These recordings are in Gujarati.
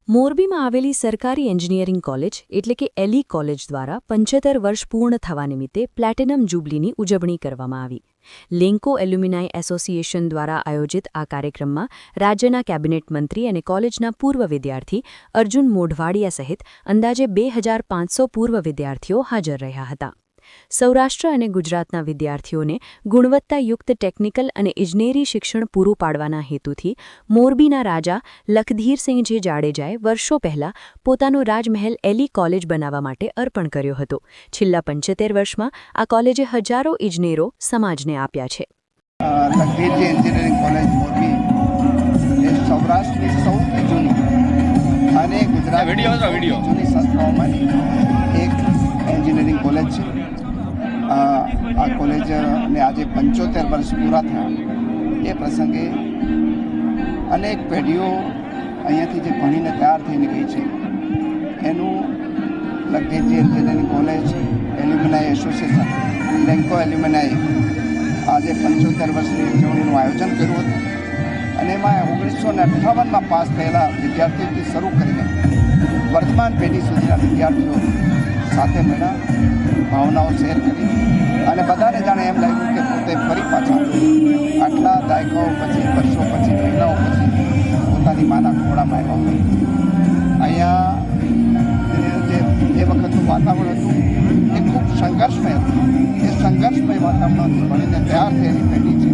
મોરબીમાં આવેલી સરકારી એન્જિનિયરિંગ કોલેજ એટલે કે એલી કોલેજ દ્વારા 75 વર્ષ પૂર્ણ થવા નિમિત્તે પ્લેટિનમ જુબલીની ઉજવણી કરવામાં આવી. લેન્કો એલ્યુમિનાઈ એસોસિએશન દ્વારા આયોજિત આ કાર્યક્રમમાં રાજ્યના કેબિનેટ મંત્રી અને કોલેજના પૂર્વ વિદ્યાર્થી અર્જુન મોઢવાડિયા સહિત અંદાજે 2500 પૂર્વ વિદ્યાર્થીઓ હાજર રહ્યા હતા. સૌરાષ્ટ્ર અને ગુજરાતના વિદ્યાર્થીઓને ગુણવત્તાયુક્ત ટેકનિકલ અને ઇજનેરી શિક્ષણ પૂરું પાડવાના હેતુથી મોરબીના રાજા લખધીરસિંહજી જાડેજાએ વર્ષો પહેલા પોતાનો રાજમહેલ એલી કોલેજ બનાવવા માટે અર્પણ કર્યો હતો. છેલ્લા 75 વર્ષમાં આ કોલેજે હજારો ઇજનેરો સમાજને આપ્યા છે. લખધીરજી એન્જિનિયરિંગ કોલેજ મોરબી એ સૌરાષ્ટ્રની સૌથી જૂની અને ગુજરાતની જૂની સંસ્થાઓમાંની એક એન્જિનિયરિંગ કોલેજ છે. આ કોલેજને આજે 75 વર્ષ પૂરા થયા એ પ્રસંગે અનેક પેઢીઓ અહીંયાથી જે ભણીને તૈયાર થઈને ગઈ છે એનું Lakhdhirji engineering college એલ્યુમિનાઈ association Lanco એલ્યુમિનાઈ આજે 75 વર્ષની ઉજવણીનું આયોજન કર્યું હતું અને એમાં 1958માં પાસ થયેલા વિદ્યાર્થીઓથી શરૂ કરીને વર્તમાન પેઢી સુધીના વિદ્યાર્થીઓ સાથે મળ્યા, ભાવનાઓ શેર કરી અને બધાને જાણે એમ લાગ્યું કે પોતે ફરી પાછા આટલા દાયકાઓ પછી, વર્ષો પછી, મહિનાઓ પછી પોતાની માના ખોળામાં આવ્યા હોય. અહીંયા જે વખતનું વાતાવરણ હતું એ ખૂબ સંઘર્ષમય હતું. એ સંઘર્ષમય વાતાવરણથી ભણીને તૈયાર થયેલી પેઢી છે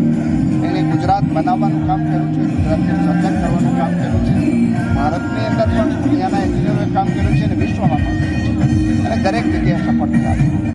એણે ગુજરાત બનાવવાનું કામ કર્યું છે, ગુજરાતને સર્જન કરવાનું કામ કર્યું છે. ભારતની અંદર પણ દુનિયાના એન્જિનિયરોએ કામ કર્યું છે અને વિશ્વમાં પણ અને દરેક જગ્યાએ સફળ થયા છે.